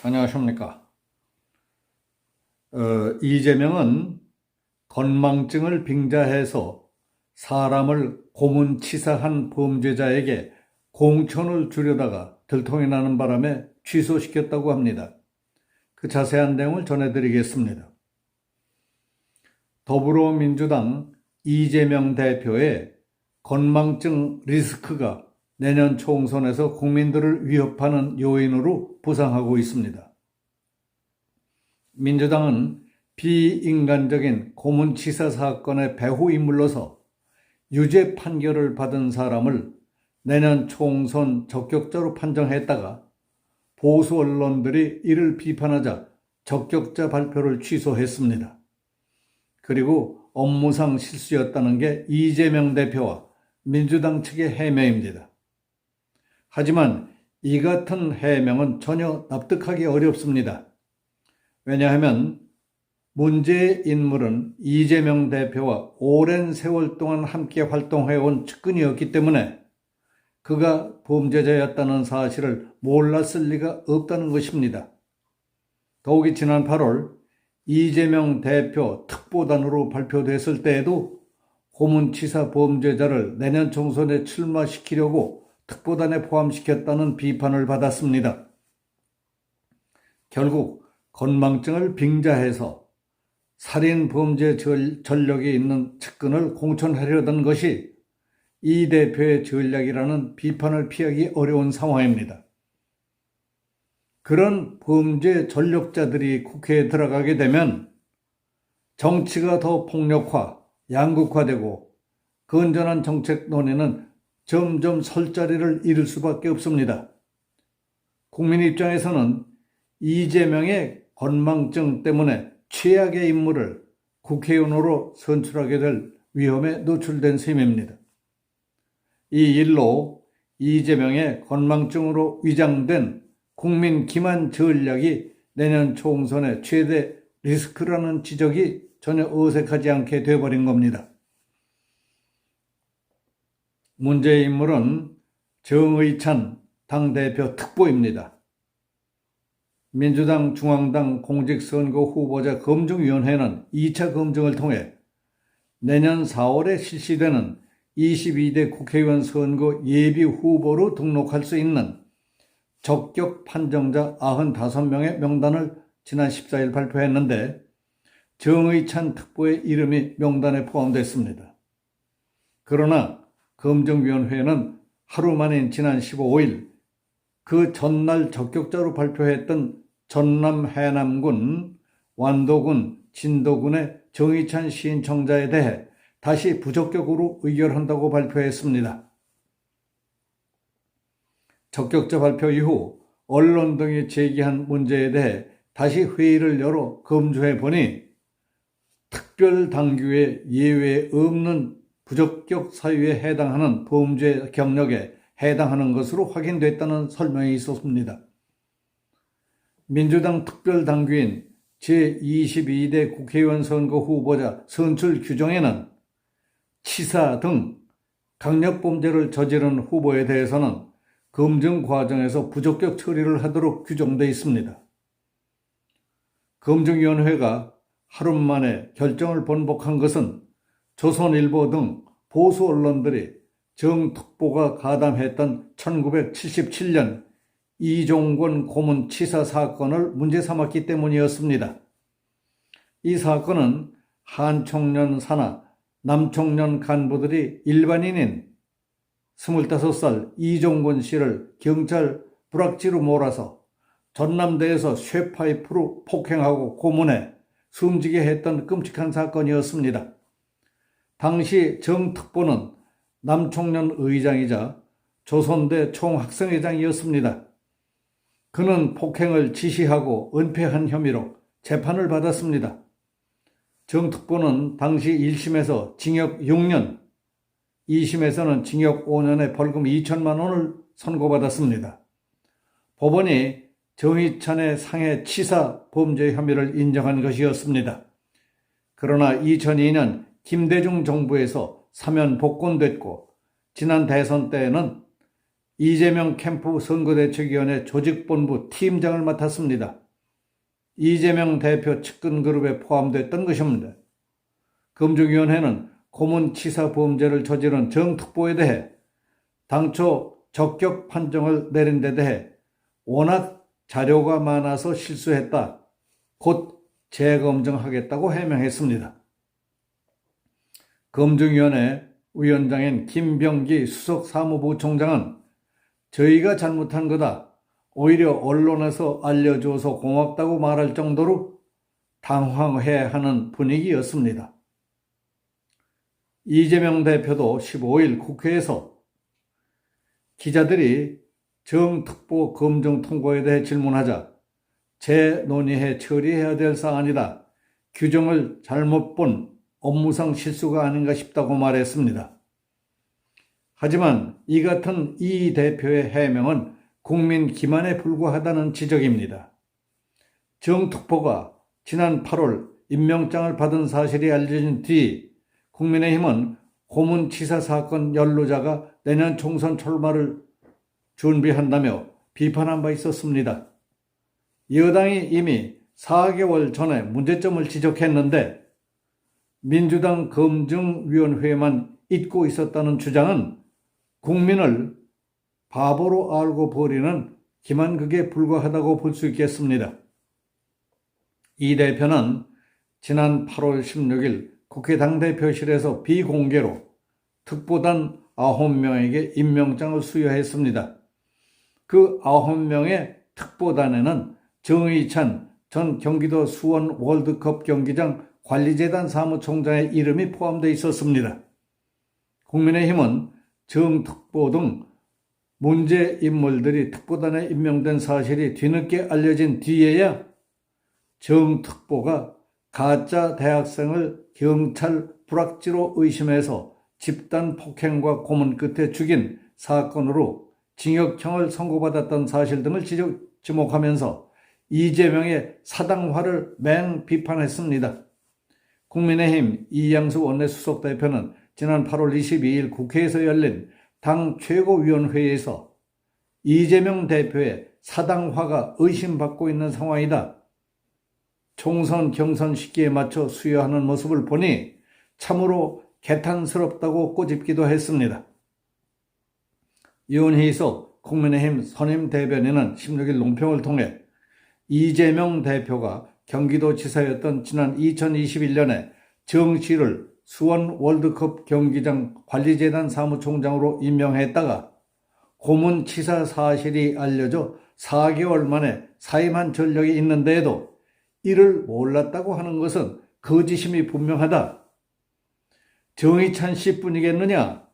안녕하십니까. 이재명은 건망증을 빙자해서 사람을 고문치사한 범죄자에게 공천을 주려다가 들통이 나는 바람에 취소시켰다고 합니다. 그 자세한 내용을 전해드리겠습니다. 더불어민주당 이재명 대표의 건망증 리스크가 내년 총선에서 국민들을 위협하는 요인으로 부상하고 있습니다. 민주당은 비인간적인 고문치사 사건의 배후 인물로서 유죄 판결을 받은 사람을 내년 총선 적격자로 판정했다가 보수 언론들이 이를 비판하자 적격자 발표를 취소했습니다. 그리고 업무상 실수였다는 게 이재명 대표와 민주당 측의 해명입니다. 하지만 이 같은 해명은 전혀 납득하기 어렵습니다. 왜냐하면 문제의 인물은 이재명 대표와 오랜 세월 동안 함께 활동해온 측근이었기 때문에 그가 범죄자였다는 사실을 몰랐을 리가 없다는 것입니다. 더욱이 지난 8월 이재명 대표 특보단으로 발표됐을 때에도 고문치사 범죄자를 내년 총선에 출마시키려고 특보단에 포함시켰다는 비판을 받았습니다. 결국 건망증을 빙자해서 살인 범죄 전력이 있는 측근을 공천하려던 것이 이 대표의 전략이라는 비판을 피하기 어려운 상황입니다. 그런 범죄 전력자들이 국회에 들어가게 되면 정치가 더 폭력화, 양극화되고 건전한 정책 논의는 점점 설 자리를 잃을 수밖에 없습니다. 국민 입장에서는 이재명의 건망증 때문에 최악의 인물을 국회의원으로 선출하게 될 위험에 노출된 셈입니다. 이 일로 이재명의 건망증으로 위장된 국민 기만 전략이 내년 총선의 최대 리스크라는 지적이 전혀 어색하지 않게 되어버린 겁니다. 문제의 인물은 정의찬 당대표 특보입니다. 민주당 중앙당 공직선거 후보자 검증위원회는 2차 검증을 통해 내년 4월에 실시되는 22대 국회의원 선거 예비 후보로 등록할 수 있는 적격 판정자 95명의 명단을 지난 14일 발표했는데 정의찬 특보의 이름이 명단에 포함됐습니다. 그러나 검증위원회는 하루 만인 지난 15일 그 전날 적격자로 발표했던 전남 해남군, 완도군, 진도군의 정의찬 시인청자에 대해 다시 부적격으로 의결한다고 발표했습니다. 적격자 발표 이후 언론 등이 제기한 문제에 대해 다시 회의를 열어 검토해 보니 특별 당규에 예외 없는 부적격 사유에 해당하는 범죄 경력에 해당하는 것으로 확인됐다는 설명이 있었습니다. 민주당 특별 당규인 제22대 국회의원 선거 후보자 선출 규정에는 치사 등 강력범죄를 저지른 후보에 대해서는 검증 과정에서 부적격 처리를 하도록 규정되어 있습니다. 검증위원회가 하루 만에 결정을 번복한 것은 조선일보 등 보수 언론들이 정 특보가 가담했던 1977년 이종권 고문치사 사건을 문제 삼았기 때문이었습니다. 이 사건은 한 청년 산하 남청년 간부들이 일반인인 25살 이종권 씨를 경찰 불락지로 몰아서 전남대에서 쇠파이프로 폭행하고 고문해 숨지게 했던 끔찍한 사건이었습니다. 당시 정 특보는 남청년 의장이자 조선대 총학생회장이었습니다. 그는 폭행을 지시하고 은폐한 혐의로 재판을 받았습니다. 정 특보는 당시 1심에서 징역 6년, 2심에서는 징역 5년에 벌금 2천만 원을 선고받았습니다. 법원이 정의찬의 상해 치사 범죄 혐의를 인정한 것이었습니다. 그러나 2002년 김대중 정부에서 사면 복권됐고 지난 대선 때에는 이재명 캠프 선거대책위원회 조직본부 팀장을 맡았습니다. 이재명 대표 측근 그룹에 포함됐던 것입니다. 검증위원회는 고문치사 범죄를 저지른 정특보에 대해 당초 적격 판정을 내린 데 대해 워낙 자료가 많아서 실수했다. 곧 재검증하겠다고 해명했습니다. 검증위원회 위원장인 김병기 수석사무부총장은 저희가 잘못한 거다. 오히려 언론에서 알려줘서 고맙다고 말할 정도로 당황해하는 분위기였습니다. 이재명 대표도 15일 국회에서 기자들이 정특보 검증 통과에 대해 질문하자 재논의해 처리해야 될 사안이다. 규정을 잘못 본 업무상 실수가 아닌가 싶다고 말했습니다. 하지만 이 같은 이 대표의 해명은 국민 기만에 불과하다는 지적입니다. 정특보가 지난 8월 임명장을 받은 사실이 알려진 뒤 국민의힘은 고문치사 사건 연루자가 내년 총선 출마를 준비한다며 비판한 바 있었습니다. 여당이 이미 4개월 전에 문제점을 지적했는데 민주당 검증위원회만 잊고 있었다는 주장은 국민을 바보로 알고 버리는 기만극에 불과하다고 볼 수 있겠습니다. 이 대표는 지난 8월 16일 국회 당대표실에서 비공개로 특보단 9명에게 임명장을 수여했습니다. 그 9명의 특보단에는 정의찬 전 경기도 수원 월드컵 경기장 관리재단 사무총장의 이름이 포함되어 있었습니다. 국민의힘은 정특보 등 문제 인물들이 특보단에 임명된 사실이 뒤늦게 알려진 뒤에야 정특보가 가짜 대학생을 경찰 불악지로 의심해서 집단 폭행과 고문 끝에 죽인 사건으로 징역형을 선고받았던 사실 등을 지목하면서 이재명의 사당화를 맹비판했습니다. 국민의힘 이양수 원내수석 대표는 지난 8월 22일 국회에서 열린 당 최고위원회에서 이재명 대표의 사당화가 의심받고 있는 상황이다. 총선 경선 시기에 맞춰 수여하는 모습을 보니 참으로 개탄스럽다고 꼬집기도 했습니다. 윤희석 국민의힘 선임 대변인은 16일 논평을 통해 이재명 대표가 경기도지사였던 지난 2021년에 정 씨를 수원 월드컵 경기장 관리재단 사무총장으로 임명했다가 고문치사 사실이 알려져 4개월 만에 사임한 전력이 있는데도 이를 몰랐다고 하는 것은 거짓임이 분명하다. 정의찬 씨뿐이겠느냐?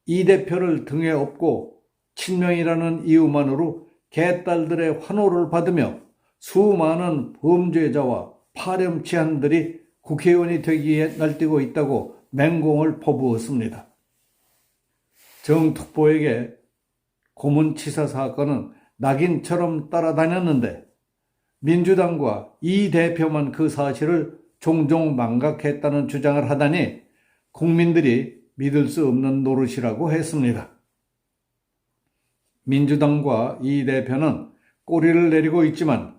이 대표를 등에 업고 친명이라는 이유만으로 개딸들의 환호를 받으며 수많은 범죄자와 파렴치한들이 국회의원이 되기 위해 날뛰고 있다고 맹공을 퍼부었습니다. 정특보에게 고문치사 사건은 낙인처럼 따라다녔는데 민주당과 이 대표만 그 사실을 종종 망각했다는 주장을 하다니 국민들이 믿을 수 없는 노릇이라고 했습니다. 민주당과 이 대표는 꼬리를 내리고 있지만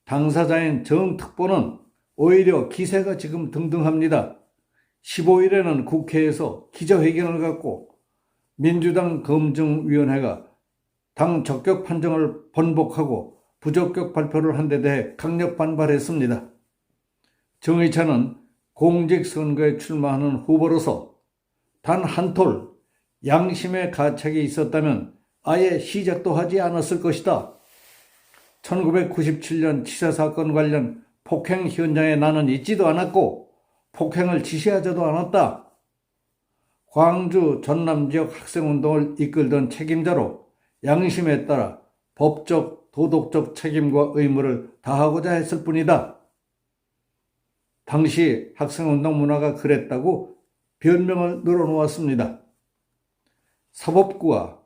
당사자인 정특보는 오히려 기세가 지금 등등합니다. 15일에는 국회에서 기자회견을 갖고 민주당 검증위원회가 당 적격 판정을 번복하고 부적격 발표를 한 데 대해 강력 반발했습니다. 정의찬은 공직선거에 출마하는 후보로서 단 한 톨 양심의 가책이 있었다면 아예 시작도 하지 않았을 것이다. 1997년 치사 사건 관련 폭행 현장에 나는 있지도 않았고 폭행을 지시하지도 않았다. 광주 전남 지역 학생운동을 이끌던 책임자로 양심에 따라 법적, 도덕적 책임과 의무를 다하고자 했을 뿐이다. 당시 학생운동 문화가 그랬다고 변명을 늘어놓았습니다. 사법부가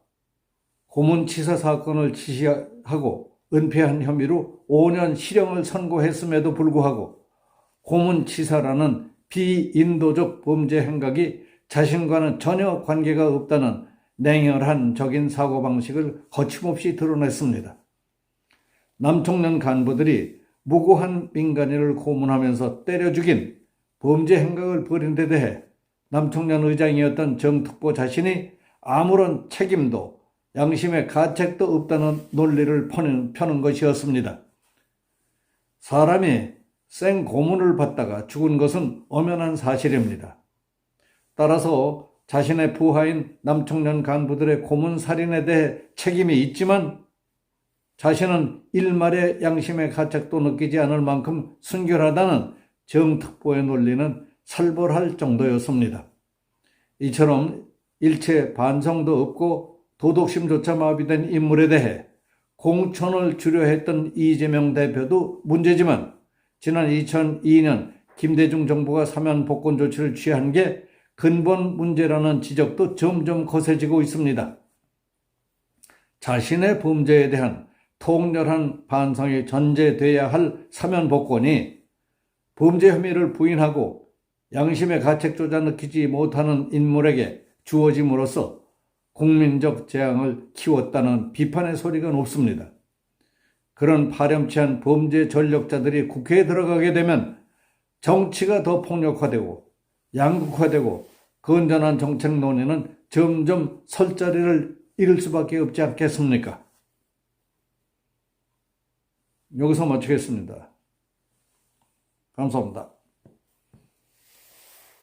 고문치사 사건을 지시하고 은폐한 혐의로 5년 실형을 선고했음에도 불구하고 고문치사라는 비인도적 범죄 행각이 자신과는 전혀 관계가 없다는 냉혈한 적인 사고방식을 거침없이 드러냈습니다. 남청년 간부들이 무고한 민간인을 고문하면서 때려 죽인 범죄 행각을 벌인 데 대해 남청년 의장이었던 정특보 자신이 아무런 책임도 양심의 가책도 없다는 논리를 펴는 것이었습니다. 사람이 생 고문을 받다가 죽은 것은 엄연한 사실입니다. 따라서 자신의 부하인 남청년 간부들의 고문 살인에 대해 책임이 있지만 자신은 일말의 양심의 가책도 느끼지 않을 만큼 순결하다는 정특보의 논리는 살벌할 정도였습니다. 이처럼 일체 반성도 없고 도덕심조차 마비된 인물에 대해 공천을 주려 했던 이재명 대표도 문제지만 지난 2002년 김대중 정부가 사면 복권 조치를 취한 게 근본 문제라는 지적도 점점 거세지고 있습니다. 자신의 범죄에 대한 통렬한 반성이 전제돼야 할 사면 복권이 범죄 혐의를 부인하고 양심의 가책조차 느끼지 못하는 인물에게 주어짐으로써 국민적 재앙을 키웠다는 비판의 소리가 높습니다. 그런 파렴치한 범죄 전력자들이 국회에 들어가게 되면 정치가 더 폭력화되고 양극화되고 건전한 정책 논의는 점점 설 자리를 잃을 수밖에 없지 않겠습니까? 여기서 마치겠습니다. 감사합니다.